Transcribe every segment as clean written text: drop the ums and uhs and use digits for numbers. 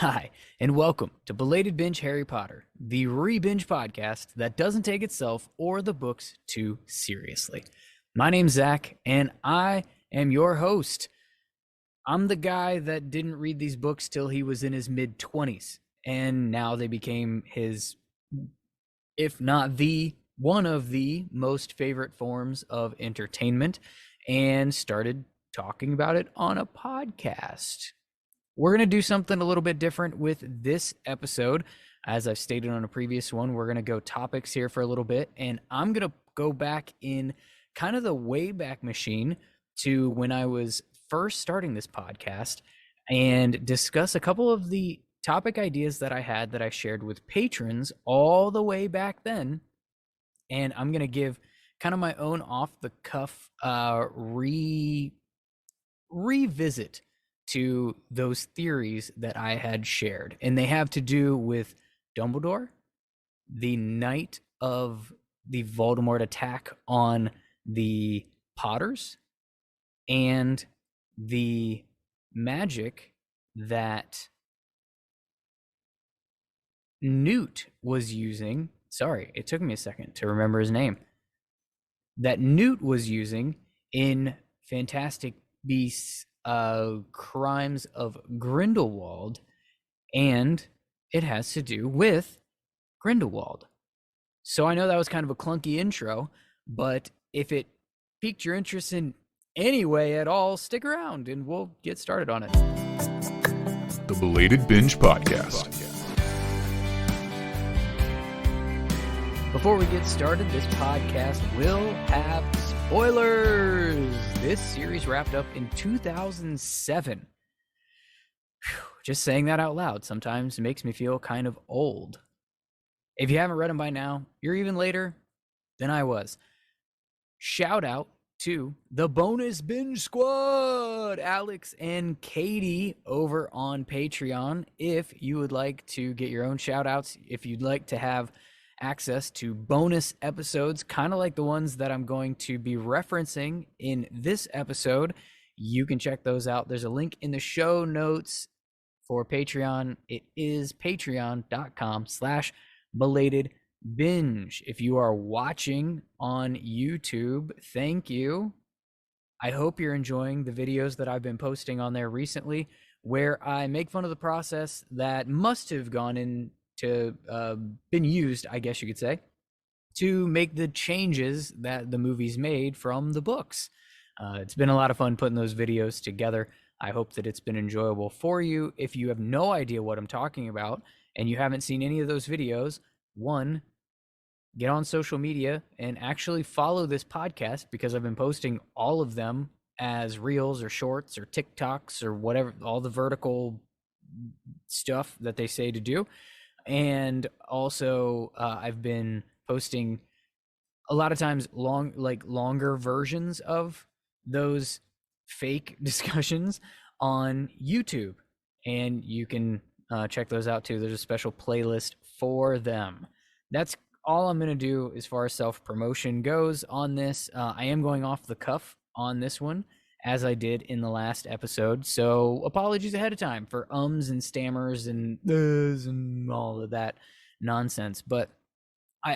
Hi, and welcome to Belated Binge Harry Potter, the re-binge podcast that doesn't take itself or the books too seriously. My name's Zach, and I am your host. I'm the guy that didn't read these books till he was in his mid-20s, and now they became his, if not the, one of the most favorite forms of entertainment, and started talking about it on a podcast. We're going to do something a little bit different with this episode. As I've stated on a previous one, we're going to go topics here for a little bit, and I'm going to go back in kind of the Wayback Machine to when I was first starting this podcast and discuss a couple of the topic ideas that I had that I shared with patrons all the way back then. And I'm going to give kind of my own off-the-cuff revisit to those theories that I had shared. And they have to do with Dumbledore, the night of the Voldemort attack on the Potters, and the magic that Newt was using. Sorry, it took me a second to remember his name. That Newt was using in Fantastic Beasts Crimes of Grindelwald, and it has to do with Grindelwald. So I know that was kind of a clunky intro, but if it piqued your interest in any way at all, stick around and we'll get started on it. The Belated Binge Podcast. Before we get started, this podcast will have spoilers. This series wrapped up in 2007. Just saying that out loud sometimes makes me feel kind of old. If you haven't read them by now, you're even later than I was. Shout out to the Bonus Binge Squad, Alex and Katie over on Patreon. If you would like to get your own shout outs, if you'd like to have access to bonus episodes, kind of like the ones that I'm going to be referencing in this episode, you can check those out. There's a link in the show notes for Patreon. It is patreon.com/belatedbinge. If you are watching on YouTube, thank you. I hope you're enjoying the videos that I've been posting on there recently, where I make fun of the process that must have gone in to been used, I guess you could say, to make the changes that the movies made from the books. It's been a lot of fun putting those videos together. I hope that it's been enjoyable for you. If you have no idea what I'm talking about and you haven't seen any of those videos, one, get on social media and actually follow this podcast, because I've been posting all of them as reels or shorts or TikToks or whatever, all the vertical stuff that they say to do. And also I've been posting a lot of times longer versions of those fake discussions on YouTube, and you can check those out too. There's a special playlist for them. That's all I'm going to do as far as self-promotion goes on this. I am going off the cuff on this one, as I did in the last episode. So apologies ahead of time for ums and stammers and uhs and all of that nonsense. But I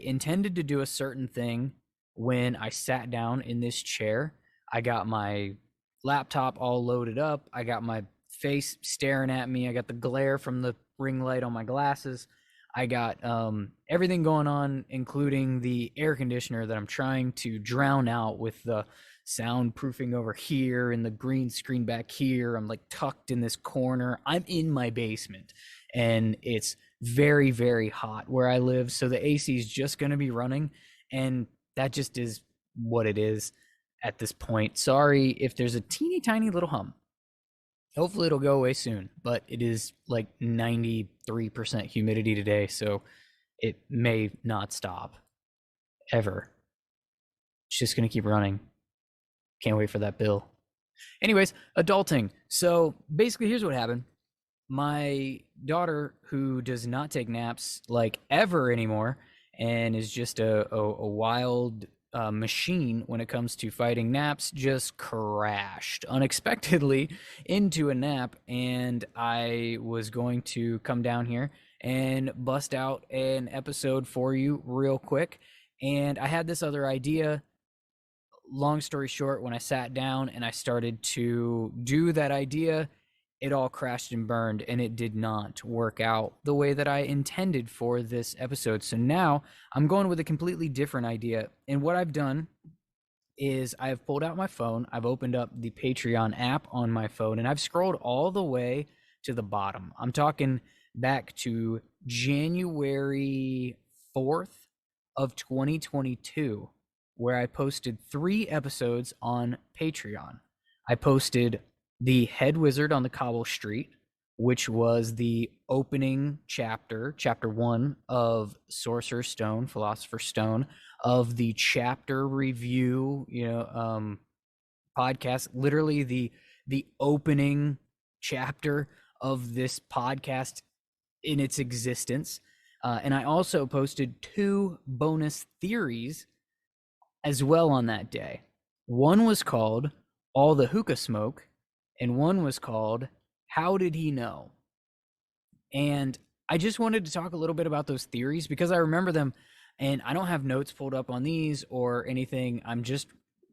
intended to do a certain thing when I sat down in this chair. I got my laptop all loaded up. I got my face staring at me. I got the glare from the ring light on my glasses. I got everything going on, including the air conditioner that I'm trying to drown out with the soundproofing over here and the green screen back here. I'm like tucked in this corner. I'm in my basement and it's very, very hot where I live. So the AC is just going to be running, and that just is what it is at this point. Sorry if there's a teeny tiny little hum. Hopefully it'll go away soon, but it is like 93% humidity today, so it may not stop ever. It's just going to keep running. Can't wait for that bill. Anyways, adulting. So basically, here's what happened. My daughter, who does not take naps like ever anymore and is just a wild machine when it comes to fighting naps just crashed unexpectedly into a nap, and I was going to come down here and bust out an episode for you real quick. And I had this other idea. Long story short, when I sat down and I started to do that idea, it all crashed and burned, and it did not work out the way that I intended for this episode. So now I'm going with a completely different idea. And what I've done is I've pulled out my phone, I've opened up the Patreon app on my phone, and I've scrolled all the way to the bottom. I'm talking back to January 4th of 2022, where I posted 3 episodes on Patreon. I posted The Head Wizard on the Cobble Street, which was the opening chapter, chapter 1 of Sorcerer's Stone, Philosopher's Stone, of the chapter review, podcast, literally the opening chapter of this podcast in its existence. And I also posted 2 bonus theories as well on that day. One was called All the Hookah Smoke, and one was called How Did He Know? And I just wanted to talk a little bit about those theories because I remember them, and I don't have notes pulled up on these or anything. I'm just,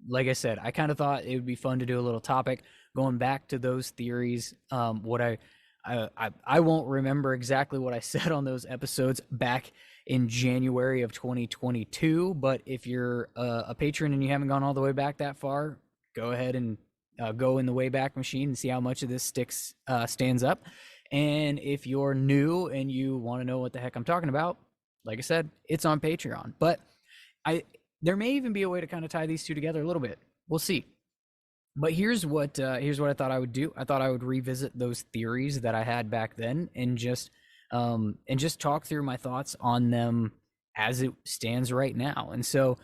like I said, I kind of thought it would be fun to do a little topic going back to those theories. What I won't remember exactly what I said on those episodes back in January of 2022, but if you're a patron and you haven't gone all the way back that far, go ahead and go in the Wayback Machine and see how much of this stands up. And if you're new and you want to know what the heck I'm talking about, like I said, it's on Patreon. But there may even be a way to kind of tie these two together a little bit. We'll see. But here's what I thought I would do. I thought I would revisit those theories that I had back then and just talk through my thoughts on them as it stands right now. And so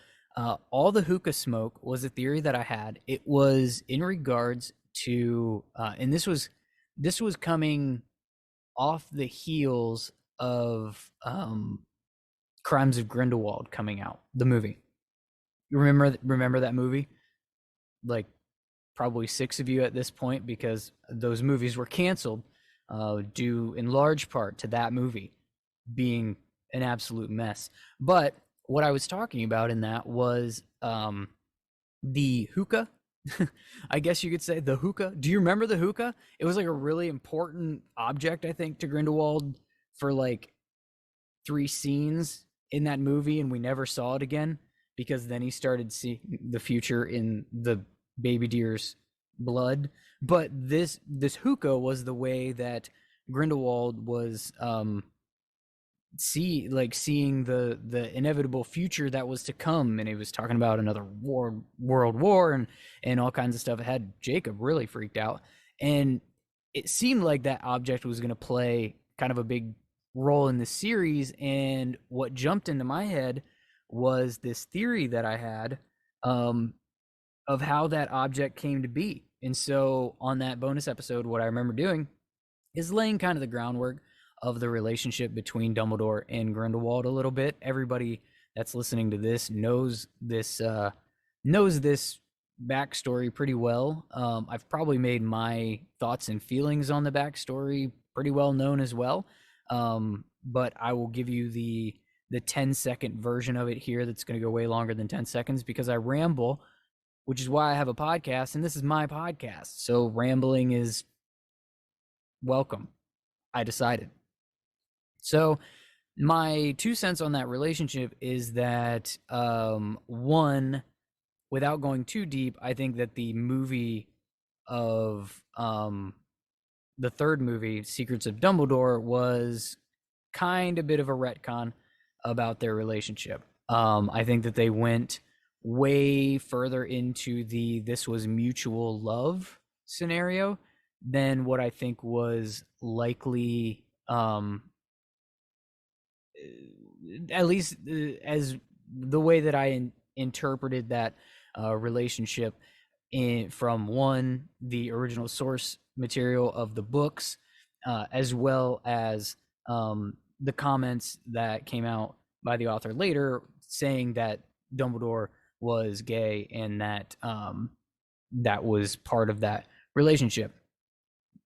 all the hookah smoke was a theory that I had. It was in regards to and this was coming off the heels of Crimes of Grindelwald coming out, the movie. You remember that movie? Like probably 6 of you at this point, because those movies were canceled due in large part to that movie being an absolute mess. But what I was talking about in that was the hookah. I guess you could say the hookah. Do you remember the hookah? It was like a really important object, I think, to Grindelwald for like 3 scenes in that movie, and we never saw it again because then he started seeing the future in the baby deer's blood. But this hookah was the way that Grindelwald was seeing the inevitable future that was to come, and he was talking about another world war and all kinds of stuff. It had Jacob really freaked out, and it seemed like that object was going to play kind of a big role in the series. And what jumped into my head was this theory that I had of how that object came to be. And so on that bonus episode, what I remember doing is laying kind of the groundwork of the relationship between Dumbledore and Grindelwald a little bit. Everybody that's listening to this knows this backstory pretty well. I've probably made my thoughts and feelings on the backstory pretty well known as well. But I will give you the 10-second version of it here that's going to go way longer than 10 seconds because I ramble, which is why I have a podcast, and this is my podcast. So rambling is welcome. I decided. So my 2 cents on that relationship is that, one, without going too deep, I think that the movie of the third movie, Secrets of Dumbledore, was kind of a bit of a retcon about their relationship. I think that they went way further into this was mutual love scenario than what I think was likely, at least as the way that I interpreted that relationship from the original source material of the books, as well as the comments that came out by the author later saying that Dumbledore was gay, and that that was part of that relationship.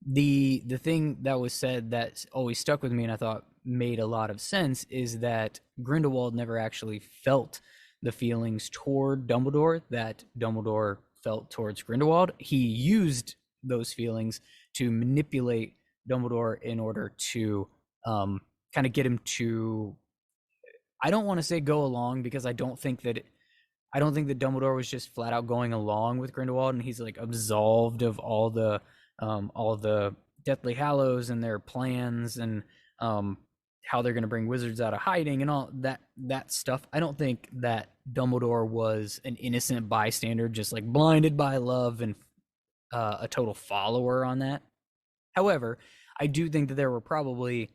The thing that was said that always stuck with me and I thought made a lot of sense is that Grindelwald never actually felt the feelings toward Dumbledore that Dumbledore felt towards Grindelwald. He used those feelings to manipulate Dumbledore in order to kind of get him to, I don't want to say go along, because I don't think that Dumbledore was just flat out going along with Grindelwald and he's like absolved of all the Deathly Hallows and their plans, and how they're going to bring wizards out of hiding and all that stuff. I don't think that Dumbledore was an innocent bystander, just like blinded by love and a total follower on that. However, I do think that there were probably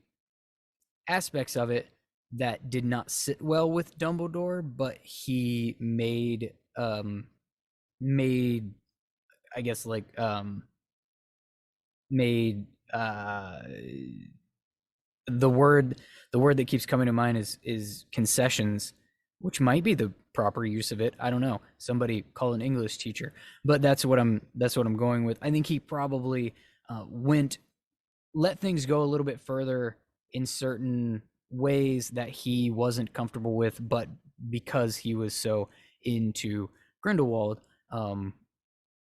aspects of it that did not sit well with Dumbledore, but he made I guess like made the word that keeps coming to mind is concessions, which might be the proper use of it. I don't know. Somebody call an English teacher, but that's what I'm going with. I think he probably let things go a little bit further in certain ways that he wasn't comfortable with, but because he was so into Grindelwald,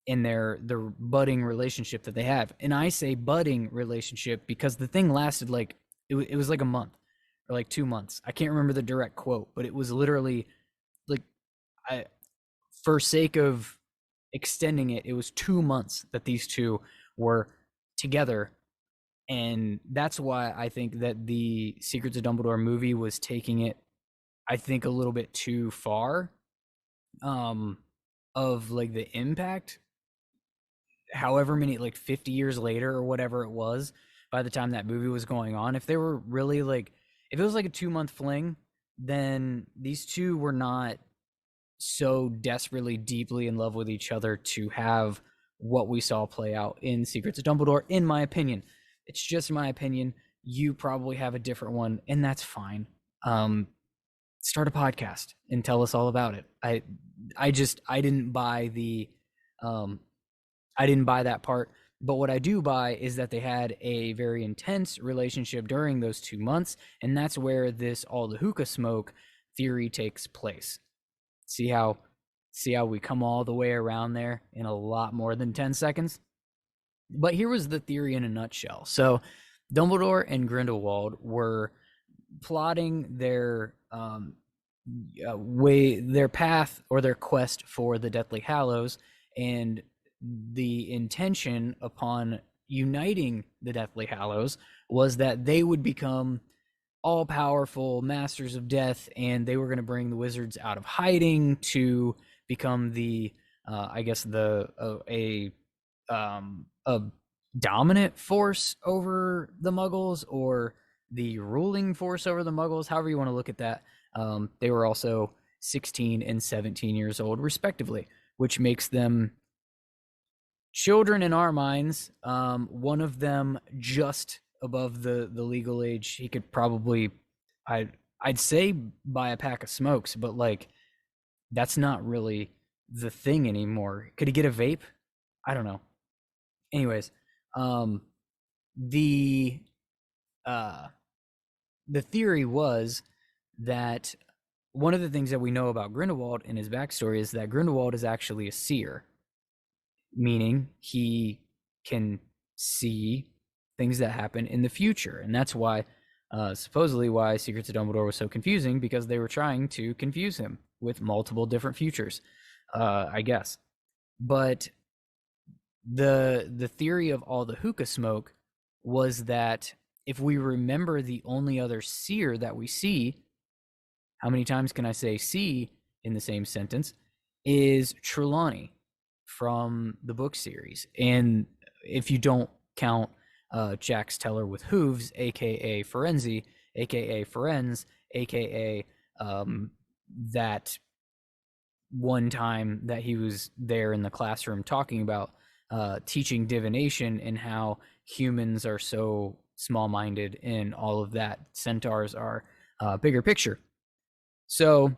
in their budding relationship that they have. And I say budding relationship because the thing lasted like it was like a month or like 2 months. I can't remember the direct quote, but it was literally like, for sake of extending it, it was 2 months that these two were together. And that's why I think that the Secrets of Dumbledore movie was taking it, I think, a little bit too far, of like the impact. However many, like 50 years later or whatever it was, by the time that movie was going on, if they were really like, if it was like a 2 month fling, then these two were not so desperately deeply in love with each other to have what we saw play out in Secrets of Dumbledore, in my opinion. It's just my opinion. You probably have a different one, and that's fine. Start a podcast and tell us all about it. I didn't buy I didn't buy that part. But what I do buy is that they had a very intense relationship during those 2 months, and that's where this all the hookah smoke theory takes place. See how we come all the way around there in a lot more than 10 seconds? But here was the theory in a nutshell. So Dumbledore and Grindelwald were plotting their their path or their quest for the Deathly Hallows, and the intention upon uniting the Deathly Hallows was that they would become all-powerful masters of death, and they were going to bring the wizards out of hiding to become the I guess a dominant force over the Muggles, or the ruling force over the Muggles, however you want to look at that. They were also 16 and 17 years old, respectively, which makes them children in our minds. One of them just above the legal age. He could probably, I'd say, buy a pack of smokes, but like that's not really the thing anymore. Could he get a vape? I don't know. Anyways, the theory was that one of the things that we know about Grindelwald in his backstory is that Grindelwald is actually a seer, meaning he can see things that happen in the future. And that's why, supposedly why Secrets of Dumbledore was so confusing, because they were trying to confuse him with multiple different futures, I guess. But the theory of all the hookah smoke was that if we remember the only other seer that we see, how many times can I say see in the same sentence, is Trelawney from the book series. And if you don't count Jax Teller with hooves, aka Ferenzi, aka Ferenz, aka that one time that he was there in the classroom talking about teaching divination and how humans are so small-minded and all of that. Centaurs are bigger picture. So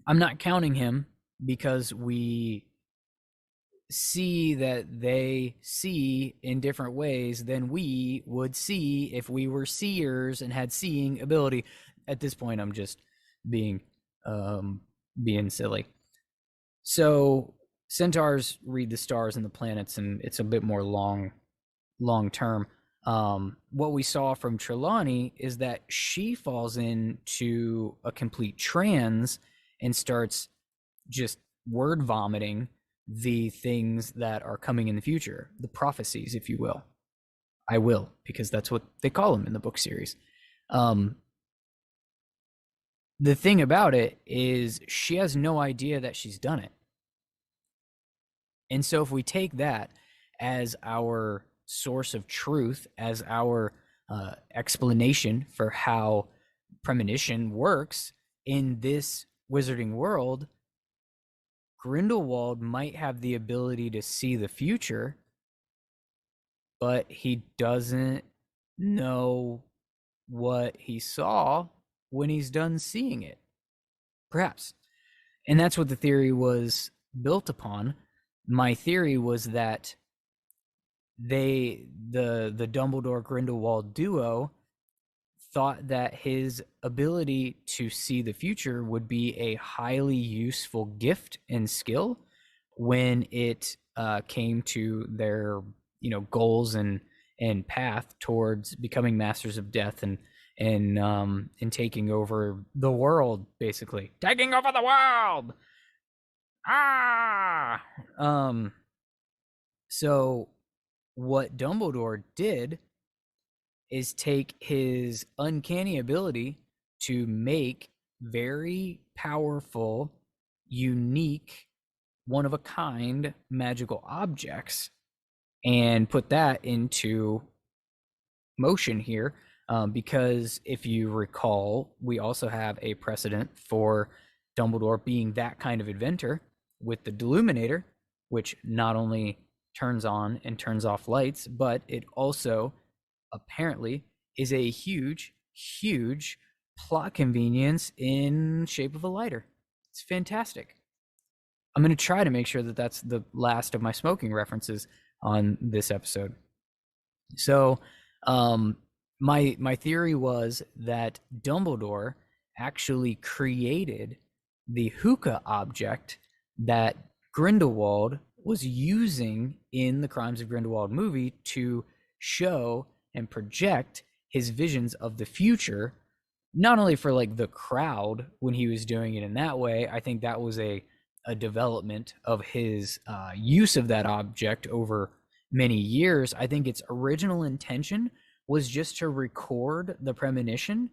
I'm not counting him, because we see that they see in different ways than we would see if we were seers and had seeing ability. At this point, I'm just being being silly. So centaurs read the stars and the planets, and it's a bit more long term. What we saw from Trelawney is that she falls into a complete trance and starts just word vomiting the things that are coming in the future, the prophecies, if you will. I will, because that's what they call them in the book series. The thing about it is she has no idea that she's done it. And so if we take that as our source of truth, as our explanation for how premonition works in this wizarding world, Grindelwald might have the ability to see the future, but he doesn't know what he saw when he's done seeing it. Perhaps. And that's what the theory was built upon. My theory was that the Dumbledore Grindelwald duo thought that his ability to see the future would be a highly useful gift and skill when it came to their goals and path towards becoming masters of death and taking over the world, basically taking over the world. So what Dumbledore did is take his uncanny ability to make very powerful, unique, one-of-a-kind magical objects and put that into motion here. Because if you recall, we also have a precedent for Dumbledore being that kind of inventor with the Deluminator, which not only turns on and turns off lights, but it also apparently is a huge plot convenience in shape of a lighter. It's fantastic. I'm going to try to make sure that that's the last of my smoking references on this episode. So my theory was that Dumbledore actually created the hookah object that Grindelwald was using in the Crimes of Grindelwald movie to show and project his visions of the future, not only for like the crowd when he was doing it in that way. I think that was a development of his use of that object over many years. I think its original intention was just to record the premonition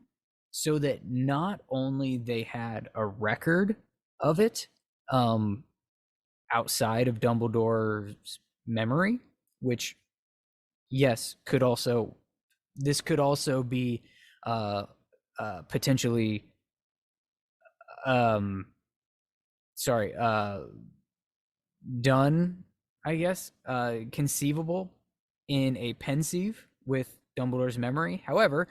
so that not only they had a record of it outside of Dumbledore's memory, which yes, could also be potentially done, I guess, conceivable in a pensieve with Dumbledore's memory. However,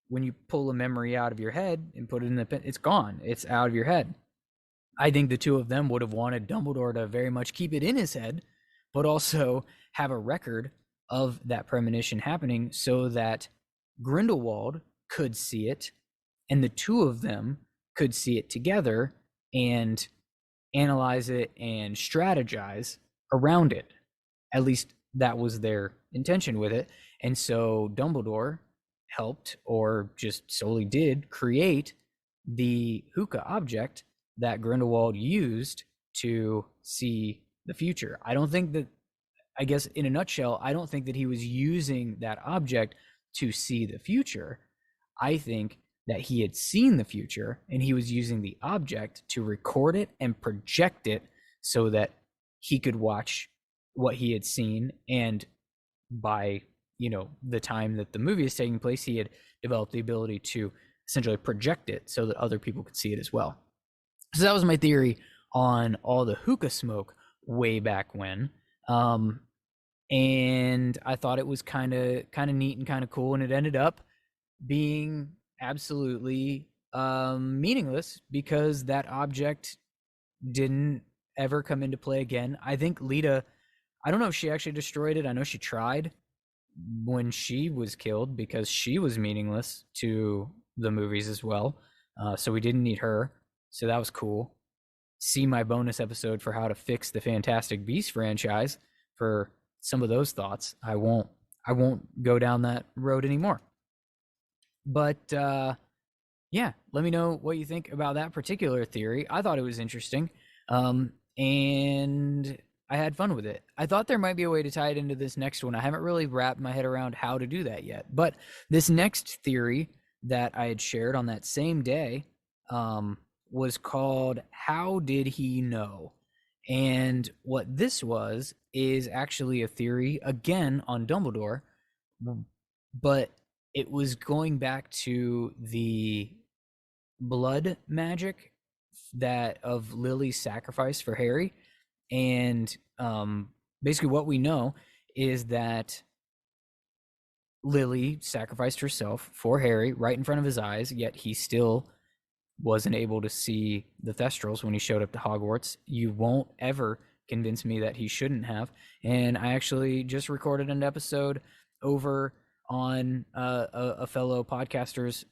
when you pull a memory out of your head and put it in the pen, it's gone. It's out of your head. I think the two of them would have wanted Dumbledore to very much keep it in his head, but also have a record of that premonition happening so that Grindelwald could see it and the two of them could see it together and analyze it and strategize around it. At least that was their intention with it. And so Dumbledore helped, or just solely did, create the hookah object that Grindelwald used to see the future. I guess in a nutshell, I don't think that he was using that object to see the future. I think that he had seen the future and he was using the object to record it and project it so that he could watch what he had seen. And by, the time that the movie is taking place, he had developed the ability to essentially project it so that other people could see it as well. So that was my theory on all the hookah smoke way back when. And I thought it was kind of neat and kind of cool, and it ended up being absolutely meaningless because that object didn't ever come into play again. I think Lita, I don't know if she actually destroyed it. I know she tried when she was killed because she was meaningless to the movies as well. So we didn't need her. So that was cool. See my bonus episode for how to fix the Fantastic Beasts franchise for some of those thoughts. I won't go down that road anymore. But yeah, let me know what you think about that particular theory. I thought it was interesting. And I had fun with it. I thought there might be a way to tie it into this next one. I haven't really wrapped my head around how to do that yet. But this next theory that I had shared on that same day was called How Did He Know? And what this was is actually a theory, again, on Dumbledore, but it was going back to the blood magic that of Lily's sacrifice for Harry. And basically what we know is that Lily sacrificed herself for Harry right in front of his eyes, yet he still wasn't able to see the Thestrals when he showed up to Hogwarts. You won't ever convince me that he shouldn't have. And I actually just recorded an episode over on a fellow podcaster's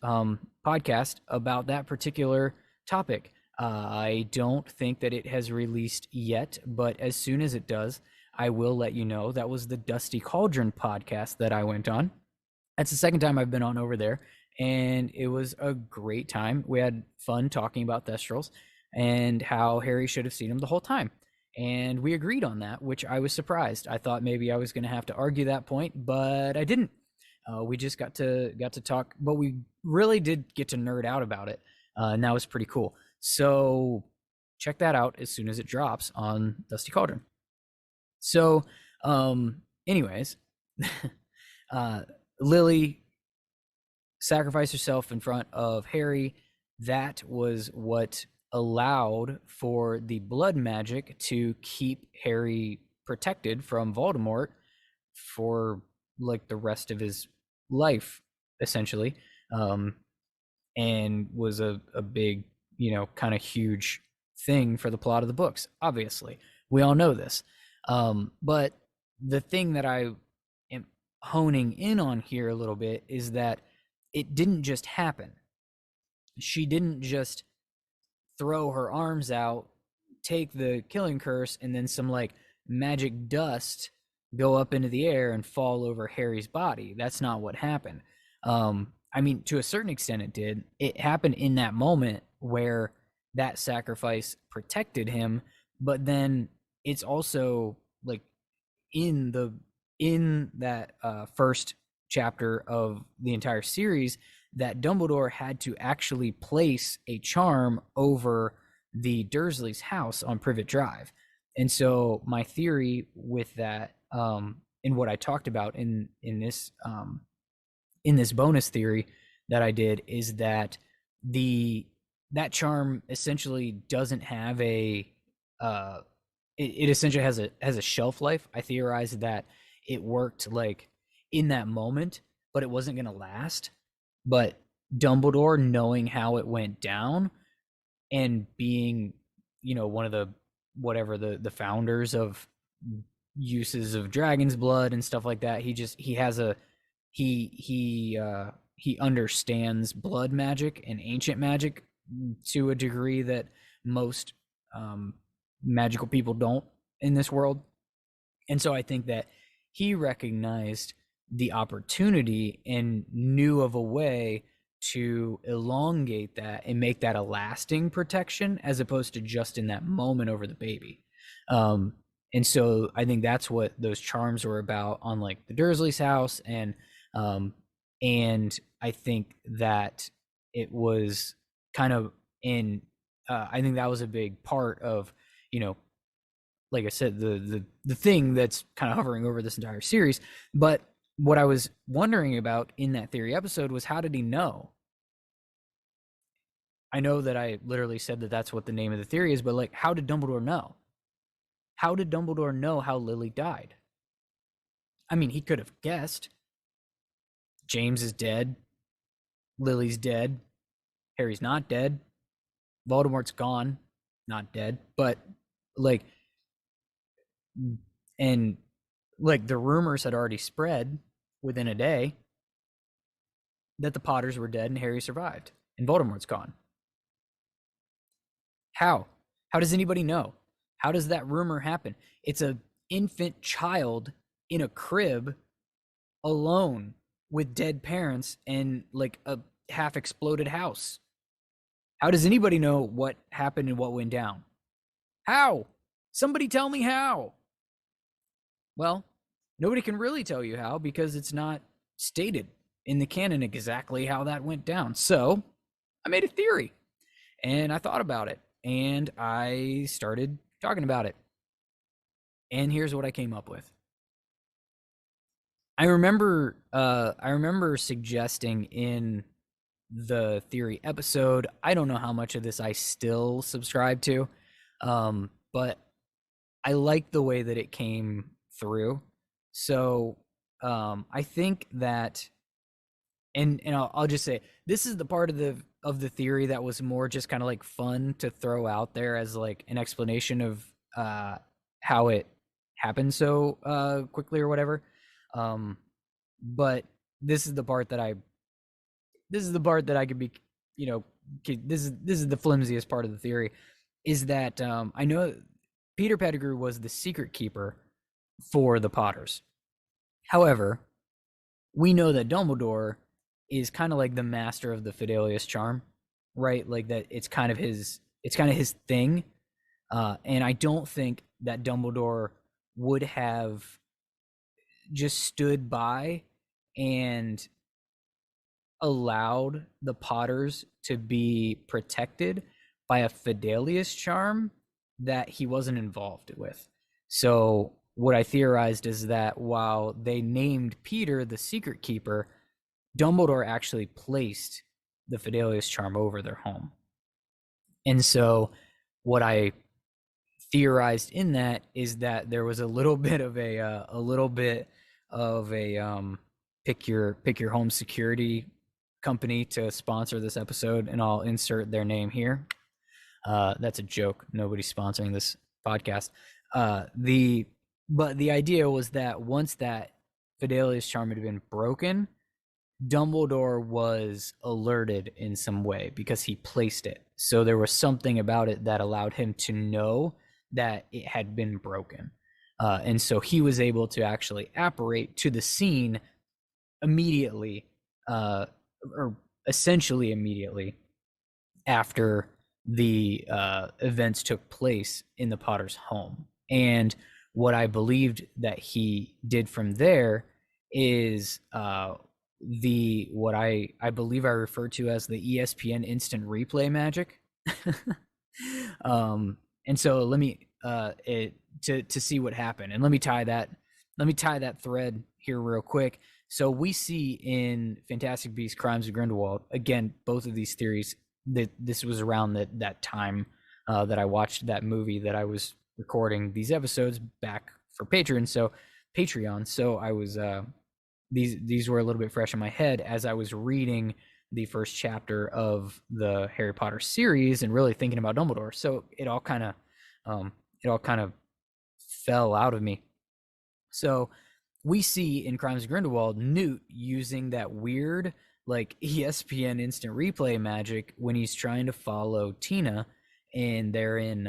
podcast about that particular topic. I don't think that it has released yet, but as soon as it does, I will let you know. That was the Dusty Cauldron podcast that I went on. That's the second time I've been on over there, and it was a great time. We had fun talking about Thestrals and how Harry should have seen him the whole time. And we agreed on that, which I was surprised. I thought maybe I was going to have to argue that point, but I didn't. We just got to talk, but we really did get to nerd out about it, and that was pretty cool. So check that out as soon as it drops on Dusty Cauldron. So, anyways, Lily sacrificed herself in front of Harry. That was what allowed for the blood magic to keep Harry protected from Voldemort for like the rest of his life, essentially, and was a big, kind of huge thing for the plot of the books. Obviously, we all know this. But the thing that I am honing in on here a little bit is that it didn't just happen. She didn't just throw her arms out, take the killing curse, and then some like magic dust go up into the air and fall over Harry's body. That's not what happened. I mean, to a certain extent it did. It happened in that moment where that sacrifice protected him, but then it's also like in that first chapter of the entire series that Dumbledore had to actually place a charm over the Dursleys' house on Privet Drive. And so my theory with that, in what I talked about in this bonus theory that I did, is that that charm essentially doesn't have a it essentially has a shelf life. I theorized that it worked like in that moment, but it wasn't going to last. But Dumbledore, knowing how it went down and being, one of the founders of uses of dragon's blood and stuff like that, he understands blood magic and ancient magic to a degree that most magical people don't in this world. And so I think that he recognized the opportunity and knew of a way to elongate that and make that a lasting protection as opposed to just in that moment over the baby. And so I think that's what those charms were about on like the Dursley's house. And I think that it was kind of I think that was a big part of, like I said, the thing that's kind of hovering over this entire series. But what I was wondering about in that theory episode was, how did he know? I know that I literally said that that's what the name of the theory is, but like, how did Dumbledore know? How did Dumbledore know how Lily died? I mean, he could have guessed. James is dead. Lily's dead. Harry's not dead. Voldemort's gone. Not dead, but Like, and like the rumors had already spread within a day that the Potters were dead and Harry survived and Voldemort's gone. How? How does anybody know? How does that rumor happen? It's a infant child in a crib alone with dead parents and like a half exploded house. How does anybody know what happened and what went down? How? Somebody tell me how. Well, nobody can really tell you how because it's not stated in the canon exactly how that went down. So I made a theory and I thought about it and I started talking about it. And here's what I came up with. I remember suggesting in the theory episode. I don't know how much of this I still subscribe to, but I like the way that it came through. So I think that, and I'll just say this is the part of the theory that was more just kind of like fun to throw out there as like an explanation of how it happened so quickly or whatever. But this is the part that I could be, this is the flimsiest part of the theory, is that I know Peter Pettigrew was the secret keeper for the Potters. However, we know that Dumbledore is kind of like the master of the Fidelius charm, right? Like that it's kind of his thing. And I don't think that Dumbledore would have just stood by and allowed the Potters to be protected by a Fidelius charm that he wasn't involved with. So what I theorized is that while they named Peter the secret keeper, Dumbledore actually placed the Fidelius charm over their home. And so what I theorized in that is that there was a little bit of a pick your home security company to sponsor this episode, and I'll insert their name here. That's a joke. Nobody's sponsoring this podcast. But the idea was that once that Fidelius charm had been broken, Dumbledore was alerted in some way because he placed it. So there was something about it that allowed him to know that it had been broken. And so he was able to actually apparate to the scene immediately, or essentially immediately after the events took place in the Potter's home. And what I believed that he did from there is what I believe I refer to as the ESPN instant replay magic. And so let me to see what happened, and let me tie that thread here real quick. So we see in Fantastic Beasts: Crimes of Grindelwald, again, both of these theories, that this was around that time that I watched that movie, that I was recording these episodes back for Patreon. So I was these were a little bit fresh in my head as I was reading the first chapter of the Harry Potter series and really thinking about Dumbledore. So it all kind of fell out of me. So we see in Crimes of Grindelwald Newt using that weird like ESPN instant replay magic when he's trying to follow Tina, and they're in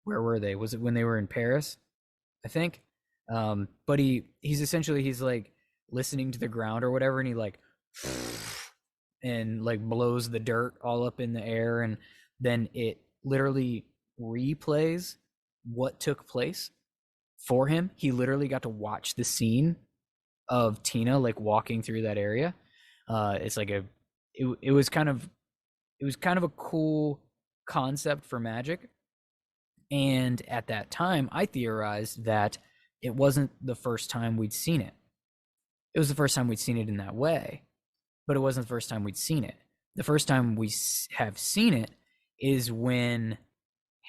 where were they? Was it when they were in Paris? I think. But he's like listening to the ground or whatever, and he like and like blows the dirt all up in the air, and then it literally replays what took place for him. He literally got to watch the scene of Tina like walking through that area. It's like it was kind of a cool concept for magic. And at that time, I theorized that it wasn't the first time we'd seen it. It was the first time we'd seen it in that way, but it wasn't the first time we'd seen it. The first time we have seen it is when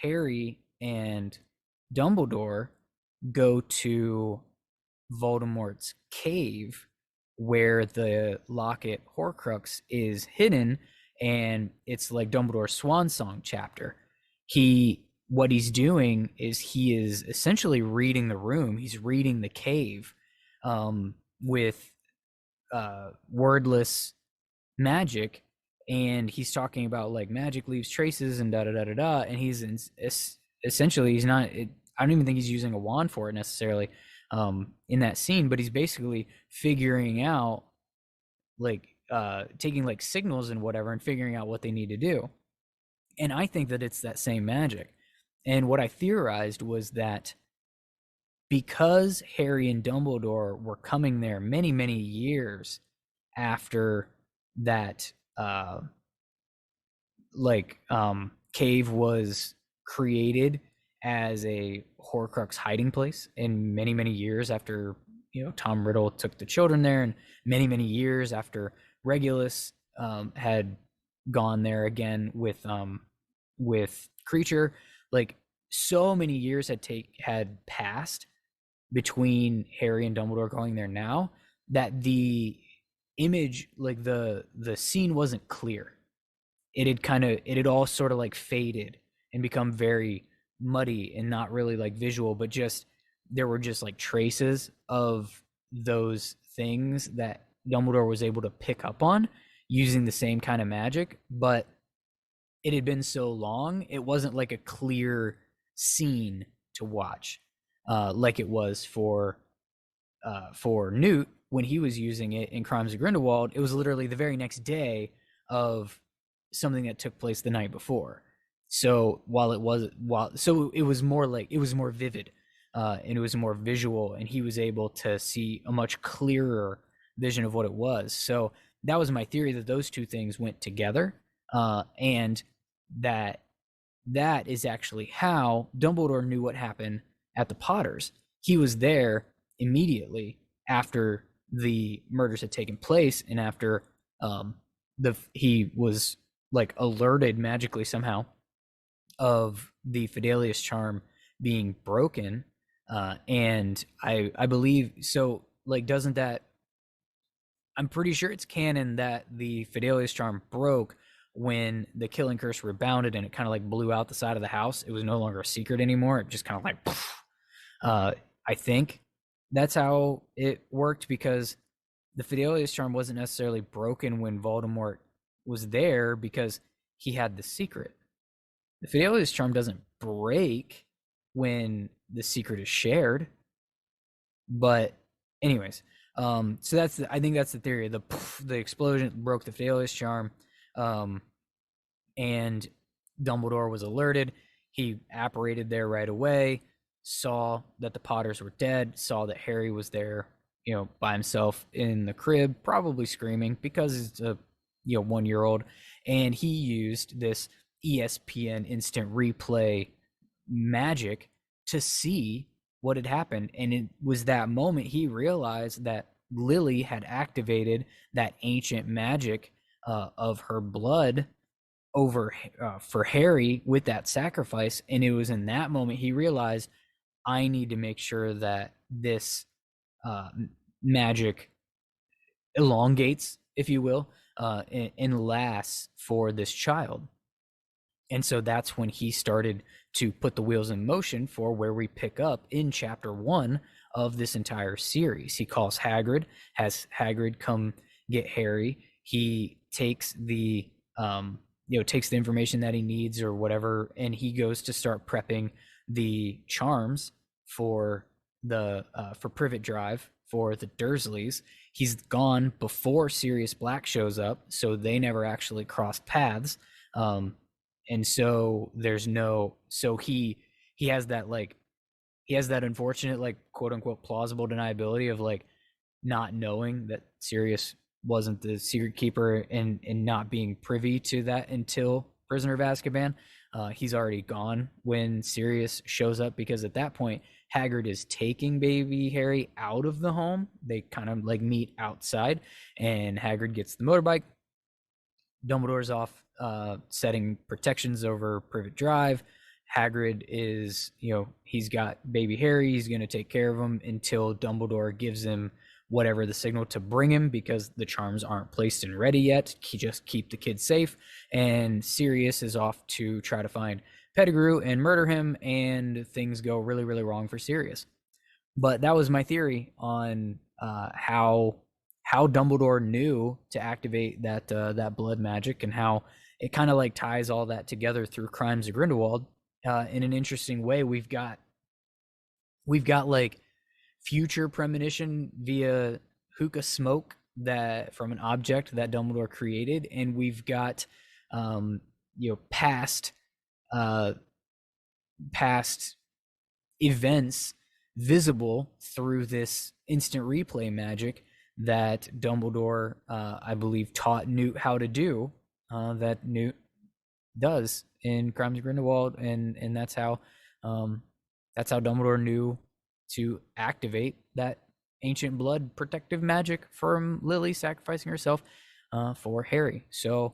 Harry and Dumbledore go to Voldemort's cave where the locket Horcrux is hidden, and it's like Dumbledore's swan song chapter. He what he's doing is he is essentially reading the room. He's reading the cave, with wordless magic, and he's talking about like magic leaves traces and da da da da da. And essentially he's not. I don't even think he's using a wand for it necessarily, in that scene, but he's basically figuring out like taking like signals and whatever and figuring out what they need to do. And I think that it's that same magic. And what I theorized was that because Harry and Dumbledore were coming there many, many years after that cave was created as a Horcrux hiding place, and many, many years after, Tom Riddle took the children there, and many, many years after Regulus had gone there again with Creature, like so many years had passed between Harry and Dumbledore going there now, that the image, like the scene wasn't clear. It had all sort of like faded and become very muddy and not really like visual, but just there were just like traces of those things that Dumbledore was able to pick up on using the same kind of magic. But it had been so long, it wasn't like a clear scene to watch, like it was for Newt when he was using it in Crimes of Grindelwald. It was literally the very next day of something that took place the night before. So it was more vivid, and it was more visual, and he was able to see a much clearer vision of what it was. So that was my theory, that those two things went together, and that is actually how Dumbledore knew what happened at the Potters. He was there immediately after the murders had taken place, and after he was like alerted magically somehow of the Fidelius charm being broken, and I believe so. Like, doesn't that? I'm pretty sure it's canon that the Fidelius charm broke when the killing curse rebounded and it kind of like blew out the side of the house. It was no longer a secret anymore. It just kind of like, I think that's how it worked, because the Fidelius charm wasn't necessarily broken when Voldemort was there, because he had the secret. The Fidelius charm doesn't break when the secret is shared. But anyways, so I think that's the theory. The explosion broke the Fidelius charm, and Dumbledore was alerted. He apparated there right away, saw that the Potters were dead, saw that Harry was there, by himself in the crib, probably screaming because he's a 1-year-old, and he used this ESPN instant replay magic to see what had happened. And it was that moment he realized that Lily had activated that ancient magic of her blood over for Harry with that sacrifice. And it was in that moment he realized, I need to make sure that this magic elongates, if you will, and lasts for this child. And so that's when he started to put the wheels in motion for where we pick up in chapter 1 of this entire series. He calls Hagrid, has Hagrid come get Harry. He takes the takes the information that he needs or whatever, and he goes to start prepping the charms for the for Privet Drive for the Dursleys. He's gone before Sirius Black shows up, so they never actually crossed paths. And so he has that unfortunate, like, quote unquote plausible deniability of like not knowing that Sirius wasn't the secret keeper and not being privy to that until Prisoner of Azkaban. He's already gone when Sirius shows up, because at that point Hagrid is taking baby Harry out of the home. They kind of like meet outside, and Hagrid gets the motorbike. Dumbledore's off setting protections over Privet Drive. Hagrid is, he's got baby Harry. He's going to take care of him until Dumbledore gives him whatever the signal to bring him, because the charms aren't placed and ready yet. He just keep the kid safe. And Sirius is off to try to find Pettigrew and murder him, and things go really, really wrong for Sirius. But that was my theory on how Dumbledore knew to activate that blood magic, and how it kind of like ties all that together through Crimes of Grindelwald in an interesting way. We've got like future premonition via hookah smoke that from an object that Dumbledore created, and we've got past uh, past events visible through this instant replay magic that Dumbledore, I believe, taught Newt how to do. That Newt does in Crimes of Grindelwald, and that's how Dumbledore knew to activate that ancient blood protective magic from Lily sacrificing herself for Harry. So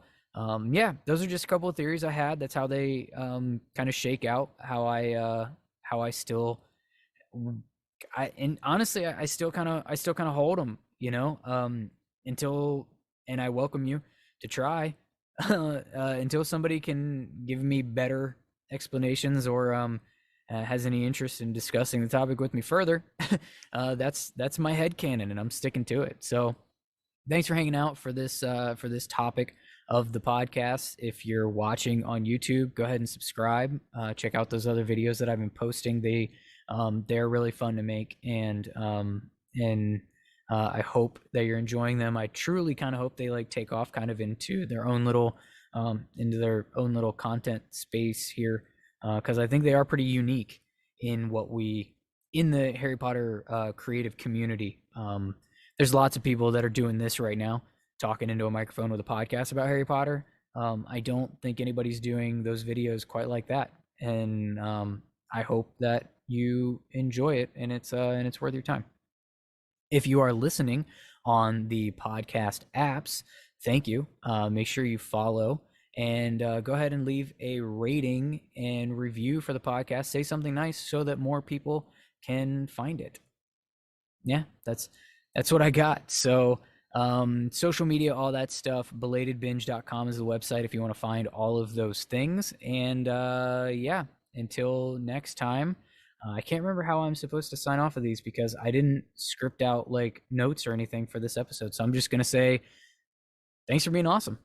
yeah, those are just a couple of theories I had. That's how they kind of shake out how I still and honestly I still kind of hold them, until, and I welcome you to try until somebody can give me better explanations, or has any interest in discussing the topic with me further. That's my headcanon, and I'm sticking to it. So thanks for hanging out for this topic of the podcast. If you're watching on YouTube, go ahead and subscribe. Check out those other videos that I've been posting. They're really fun to make, and I hope that you're enjoying them. I truly kind of hope they like take off kind of into their own little content space here, because I think they are pretty unique in the Harry Potter creative community. There's lots of people that are doing this right now, talking into a microphone with a podcast about Harry Potter. I don't think anybody's doing those videos quite like that, and I hope that you enjoy it, and it's worth your time. If you are listening on the podcast apps, thank you. Make sure you follow, and go ahead and leave a rating and review for the podcast. Say something nice so that more people can find it. Yeah, that's what I got. So social media, all that stuff, belatedbinge.com is the website if you want to find all of those things. And yeah, until next time. I can't remember how I'm supposed to sign off of these because I didn't script out like notes or anything for this episode. So I'm just going to say thanks for being awesome.